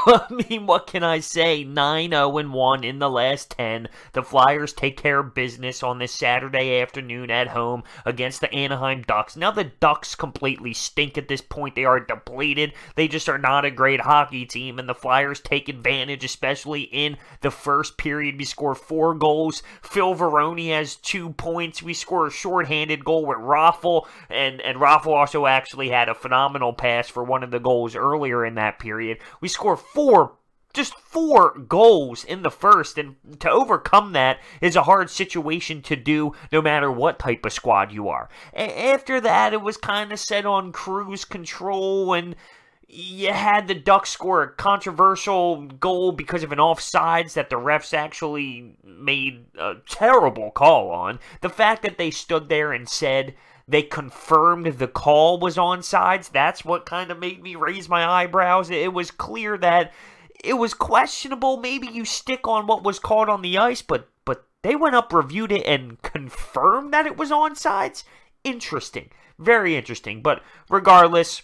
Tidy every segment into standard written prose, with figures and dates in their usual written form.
I mean, what can I say? 9-0-1 in the last 10. The Flyers take care of business on this Saturday afternoon at home against the Anaheim Ducks. Now, the Ducks completely stink at this point. They are depleted. They just are not a great hockey team, and the Flyers take advantage, especially in the first period. We score 4 goals. Phil Varone has 2 points. We score a shorthanded goal with Raffl, and Raffl also actually had a phenomenal pass for one of the goals earlier in that period. We score just four goals in the first, and to overcome that is a hard situation to do no matter what type of squad you are. After that, it was kind of set on cruise control, and you had the Ducks score a controversial goal because of an offsides that the refs actually made a terrible call on. The fact that they stood there and said they confirmed the call was onside, that's what kind of made me raise my eyebrows. It was clear that it was questionable. Maybe you stick on what was called on the ice, but they went up, reviewed it, and confirmed that it was onside. Interesting. Very interesting. But regardless,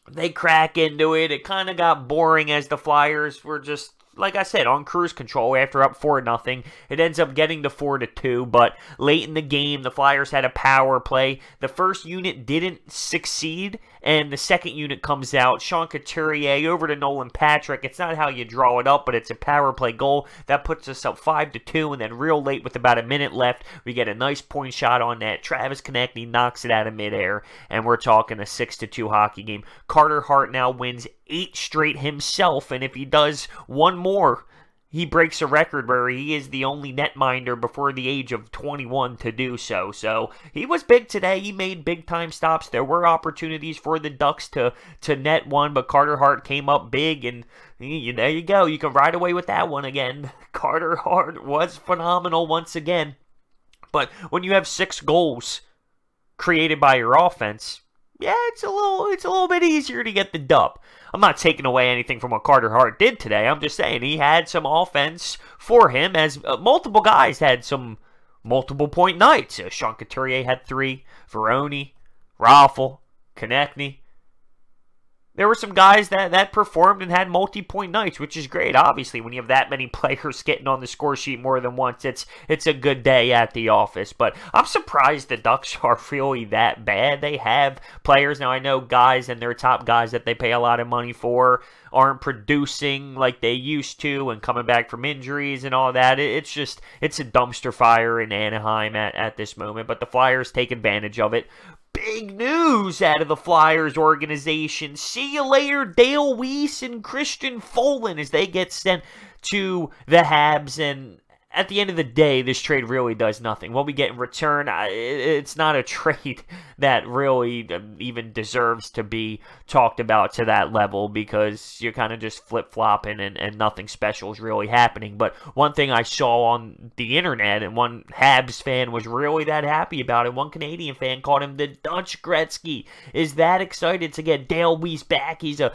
they crack into it. It kind of got boring as the Flyers were just, like I said, on cruise control after up 4-0. It ends up getting to 4-2, but late in the game, the Flyers had a power play. The first unit didn't succeed, and the second unit comes out. Sean Couturier over to Nolan Patrick. It's not how you draw it up, but it's a power play goal. That puts us up 5-2, and then real late with about a minute left, we get a nice point shot on net. Travis Konecny knocks it out of midair, and we're talking a 6-2 hockey game. Carter Hart now wins 8 straight himself, and if he does one more, he breaks a record where he is the only netminder before the age of 21 to do so. So he was big today. He made big-time stops. There were opportunities for the Ducks to net one, but Carter Hart came up big, and there you go. You can ride away with that one again. Carter Hart was phenomenal once again. But when you have 6 goals created by your offense, yeah, it's a little bit easier to get the dub. I'm not taking away anything from what Carter Hart did today. I'm just saying he had some offense for him, as multiple guys had some multiple point nights. Sean Couturier had 3, Varone, Raffl, Konecny. There were some guys that performed and had multi-point nights, which is great. Obviously, when you have that many players getting on the score sheet more than once, it's a good day at the office. But I'm surprised the Ducks are really that bad. They have players. Now, I know guys and their top guys that they pay a lot of money for aren't producing like they used to and coming back from injuries and all that. It's a dumpster fire in Anaheim at this moment. But the Flyers take advantage of it. Big news out of the Flyers organization. See you later, Dale Weiss and Christian Folin, as they get sent to the Habs. And at the end of the day, this trade really does nothing. What we get in return, it's not a trade that really even deserves to be talked about to that level, because you're kind of just flip-flopping and nothing special is really happening. But one thing I saw on the internet, and one Habs fan was really that happy about it. One Canadian fan called him the Dutch Gretzky. Is that excited to get Dale Weiss back? He's a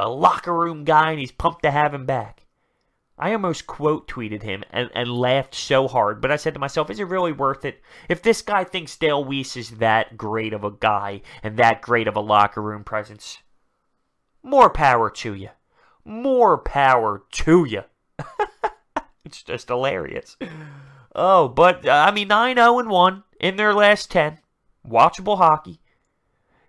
locker room guy, and he's pumped to have him back. I almost quote tweeted him and laughed so hard, but I said to myself, is it really worth it? If this guy thinks Dale Weiss is that great of a guy and that great of a locker room presence, more power to you. More power to you. It's just hilarious. Oh, but, 9-0-1 in their last 10. Watchable hockey.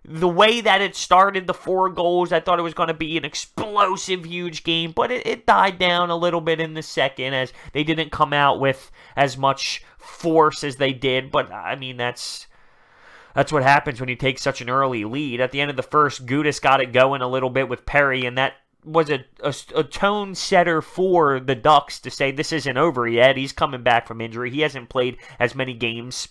The way that it started, the 4 goals, I thought it was going to be an explosive, huge game, but it died down a little bit in the second, as they didn't come out with as much force as they did. But that's what happens when you take such an early lead. At the end of the first, Gudas got it going a little bit with Perry, and that was a tone setter for the Ducks to say this isn't over yet. He's coming back from injury. He hasn't played as many games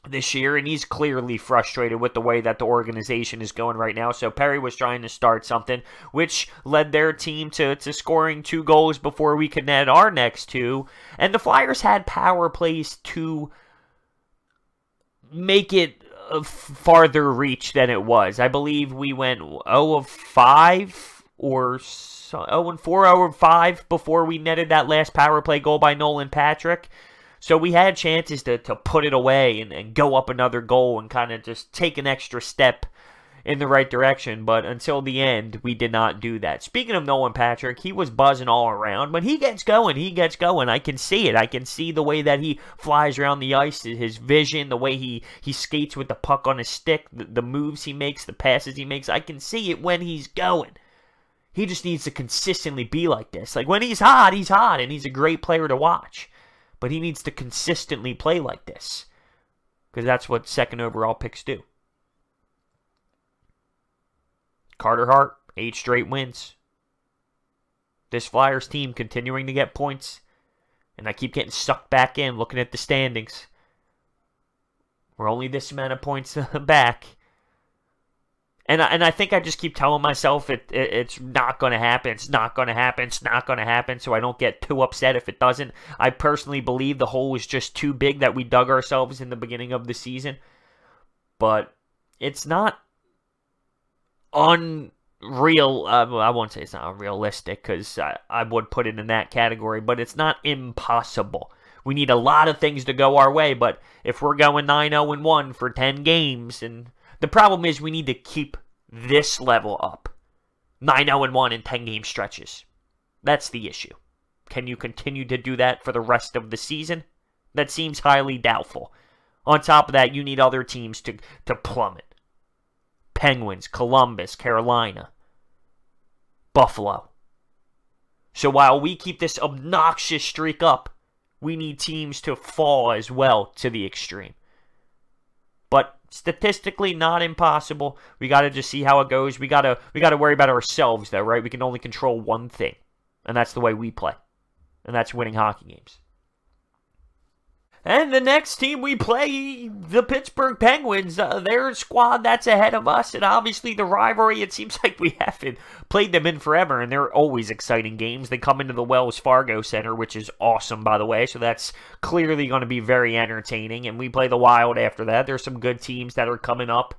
this year, and he's clearly frustrated with the way that the organization is going right now. So Perry was trying to start something, which led their team to scoring 2 goals before we could net our next 2. And the Flyers had power plays to make it a farther reach than it was. I believe we went 0 of 5 or 0 and 4, 0 of 5 before we netted that last power play goal by Nolan Patrick. So we had chances to put it away and go up another goal and kind of just take an extra step in the right direction, but until the end, we did not do that. Speaking of Nolan Patrick, he was buzzing all around. When he gets going, he gets going. I can see it. I can see the way that he flies around the ice, his vision, the way he skates with the puck on his stick, the moves he makes, the passes he makes. I can see it when he's going. He just needs to consistently be like this. Like, when he's hot, and he's a great player to watch. But he needs to consistently play like this, because that's what second overall picks do. Carter Hart, 8 straight wins. This Flyers team continuing to get points. And I keep getting sucked back in looking at the standings. We're only this amount of points back. And I think I just keep telling myself it's not going to happen. It's not going to happen. It's not going to happen. So I don't get too upset if it doesn't. I personally believe the hole was just too big that we dug ourselves in the beginning of the season. But it's not unreal. I won't say it's not unrealistic, because I would put it in that category, but it's not impossible. We need a lot of things to go our way, but if we're going 9-0-1 for 10 games, and the problem is we need to keep this level up. 9-0-1 in 10-game stretches. That's the issue. Can you continue to do that for the rest of the season? That seems highly doubtful. On top of that, you need other teams to plummet. Penguins, Columbus, Carolina, Buffalo. So while we keep this obnoxious streak up, we need teams to fall as well to the extreme. But statistically, not impossible. We got to just see how it goes. We got to worry about ourselves, though, right? We can only control one thing, and that's the way we play, and that's winning hockey games. And the next team we play, the Pittsburgh Penguins, their squad that's ahead of us, and obviously the rivalry, it seems like we haven't played them in forever, and they're always exciting games. They come into the Wells Fargo Center, which is awesome, by the way, so that's clearly going to be very entertaining, and we play the Wild after that. There's some good teams that are coming up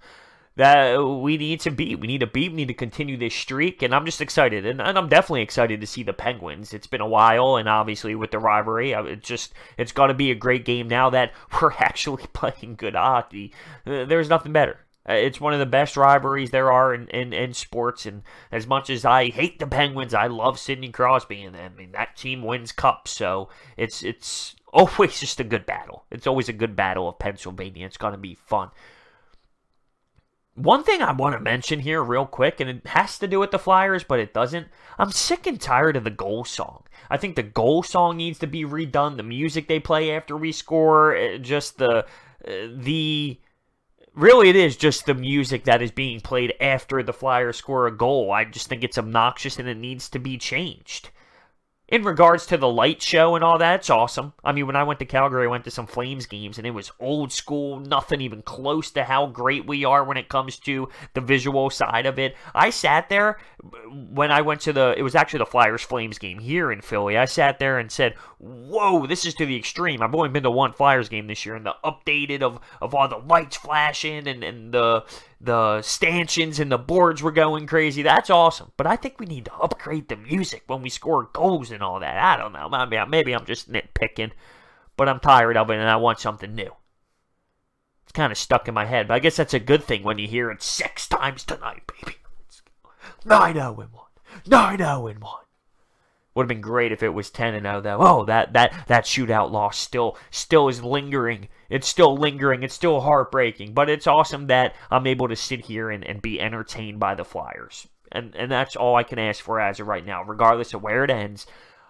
that we need to beat. We need to continue this streak, and I'm just excited, and I'm definitely excited to see the Penguins. It's been a while, and obviously with the rivalry, it's going to be a great game now that we're actually playing good hockey. There's nothing better. It's one of the best rivalries there are in sports, and as much as I hate the Penguins, I love Sidney Crosby, and I mean, that team wins cups, so it's always just a good battle. It's always a good battle of Pennsylvania. It's going to be fun. One thing I want to mention here real quick, and it has to do with the Flyers, but it doesn't. I'm sick and tired of the goal song. I think the goal song needs to be redone. The music they play after we score, just really it is just the music that is being played after the Flyers score a goal. I just think it's obnoxious and it needs to be changed. In regards to the light show and all that, it's awesome. I mean, when I went to Calgary, I went to some Flames games, and it was old school, nothing even close to how great we are when it comes to the visual side of it. I sat there when I went to it was actually the Flyers-Flames game here in Philly. I sat there and said, whoa, this is to the extreme. I've only been to one Flyers game this year, and the updated of all the lights flashing and the stanchions and the boards were going crazy. That's awesome. But I think we need to upgrade the music when we score goals and all that. I don't know. Maybe I'm just nitpicking, but I'm tired of it and I want something new. It's kind of stuck in my head, but I guess that's a good thing when you hear it 6 times tonight, baby. 9-0-1. 9-0-1. Would have been great if it was 10-0 though. Oh, that shootout loss still is lingering. It's still lingering. It's still heartbreaking. But it's awesome that I'm able to sit here and be entertained by the Flyers. And that's all I can ask for as of right now. Regardless of where it ends,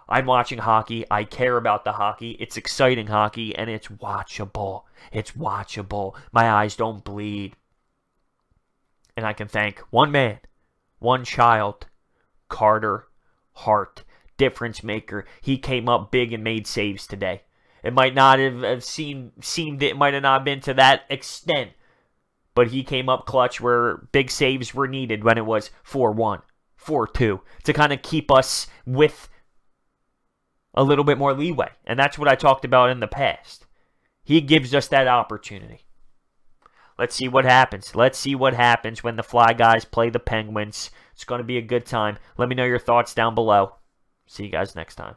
I'm watching hockey. I care about the hockey. It's exciting hockey, and it's watchable. It's watchable. My eyes don't bleed. And I can thank one man, one child, Carter Hart. Difference maker. He came up big and made saves today. It might not have seemed it might have not been to that extent, but he came up clutch where big saves were needed when it was 4-1, 4-2 to kind of keep us with a little bit more leeway. And that's what I talked about in the past. He gives us that opportunity. Let's see what happens. Let's see what happens when the Fly Guys play the Penguins. It's going to be a good time. Let me know your thoughts down below. See you guys next time.